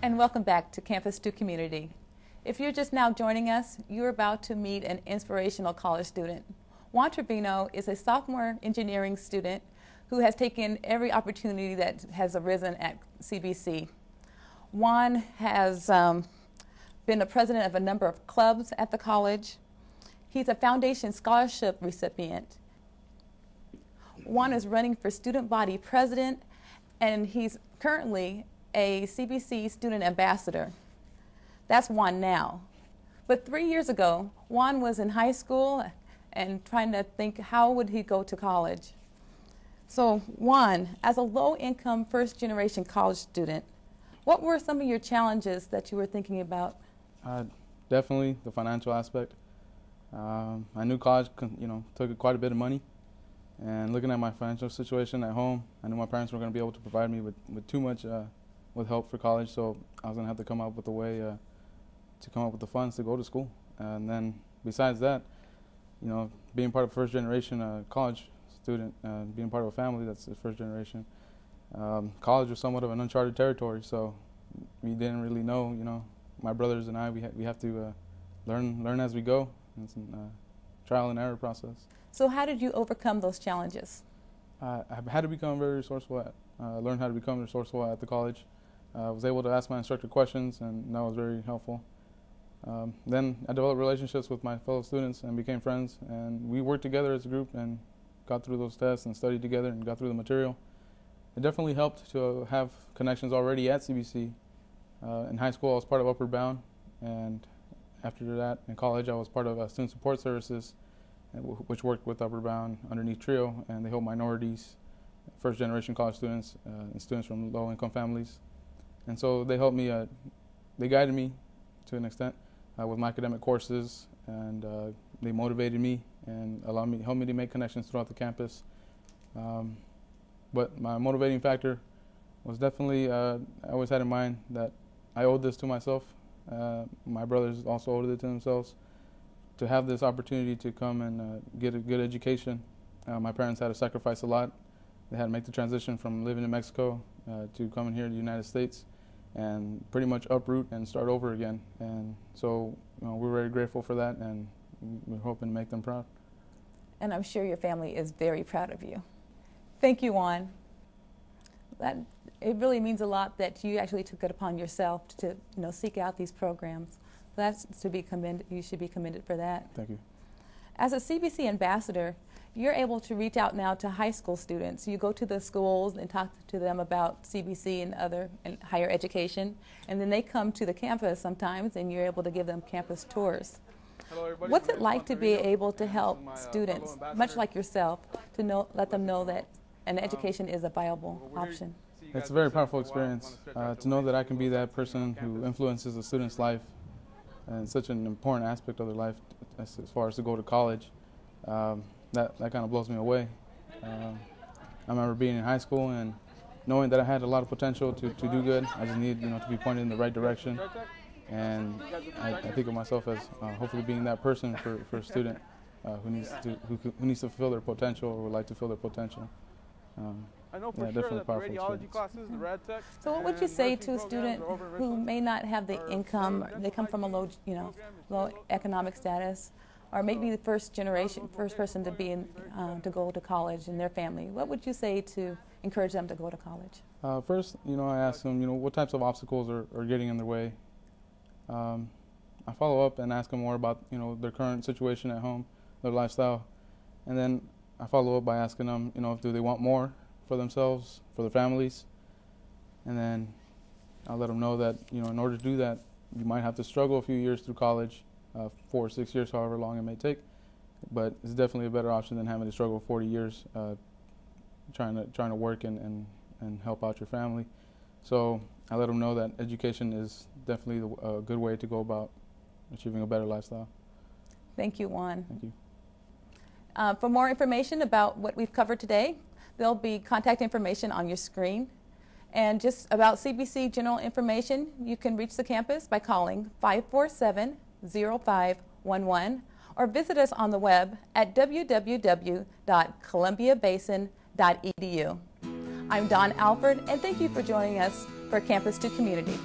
and welcome back to Campus to Community. If you're just now joining us, you're about to meet an inspirational college student. Juan Trevino is a sophomore engineering student who has taken every opportunity that has arisen at CBC. Juan has been the president of a number of clubs at the college. He's a foundation scholarship recipient. Juan is running for student body president, and he's currently a CBC student ambassador. That's Juan now. But 3 years ago, Juan was in high school and trying to think how would he go to college. So Juan, as a low-income first-generation college student, what were some of your challenges that you were thinking about? Definitely the financial aspect. I knew college, took quite a bit of money, and looking at my financial situation at home, I knew my parents weren't going to be able to provide me with too much with help for college, so I was going to have to come up with a way to come up with the funds to go to school. And then besides that, being part of a first-generation college student, being part of a family that's the first generation, college was somewhat of an uncharted territory, so we didn't really know, my brothers and I, we have to learn as we go. It's a trial and error process. So how did you overcome those challenges? I had to become very resourceful. Learned how to become resourceful at the college. I was able to ask my instructor questions, and that was very helpful. Then I developed relationships with my fellow students and became friends, and we worked together as a group and got through those tests and studied together and got through the material. It definitely helped to have connections already at CBC. In high school, I was part of Upward Bound, and after that, in college, I was part of Student Support Services, which worked with Upward Bound underneath TRIO, and they help minorities, first-generation college students, and students from low-income families. And so they helped me, they guided me to an extent with my academic courses, and they motivated me and helped me to make connections throughout the campus. But my motivating factor was definitely, I always had in mind that I owed this to myself. My brothers also owed it to themselves. To have this opportunity to come and get a good education, my parents had to sacrifice a lot. They had to make the transition from living in Mexico to coming here to the United States and pretty much uproot and start over again. And so we're very grateful for that, and we're hoping to make them proud. And I'm sure your family is very proud of you. Thank you, Juan. It really means a lot that you actually took it upon yourself to seek out these programs. That's to be commended. You should be commended for that. Thank you. As a CBC ambassador, you're able to reach out now to high school students. You go to the schools and talk to them about CBC and higher education, and then they come to the campus sometimes, and you're able to give them campus tours. Hello, everybody. What's it like to be able to help students, much like yourself, to let them know that an education is a viable option? It's a very powerful experience to know that I can be that person who influences a student's life, and such an important aspect of their life as far as to go to college. That kind of blows me away. I remember being in high school and knowing that I had a lot of potential to do good. I just needed to be pointed in the right direction. And I think of myself as hopefully being that person for a student who needs to fulfill their potential or would like to fulfill their potential. I know for sure that the radiology classes, the rad tech. So what would you say to a student who may not have the income, they come from a low economic status, or maybe the first person to be to go to college in their family? What would you say to encourage them to go to college? First, I ask them, what types of obstacles are getting in their way. I follow up and ask them more about, their current situation at home, their lifestyle, and then I follow up by asking them, do they want more for themselves, for their families, and then I'll let them know that, in order to do that, you might have to struggle a few years through college, 4 or 6 years, however long it may take, but it's definitely a better option than having to struggle 40 years trying to work and help out your family. So I let them know that education is definitely a good way to go about achieving a better lifestyle. Thank you, Juan. Thank you. For more information about what we've covered today, there'll be contact information on your screen. And just about CBC general information, you can reach the campus by calling 547-0511 or visit us on the web at www.columbiabasin.edu. I'm Dawn Alford, and thank you for joining us for Campus to Community.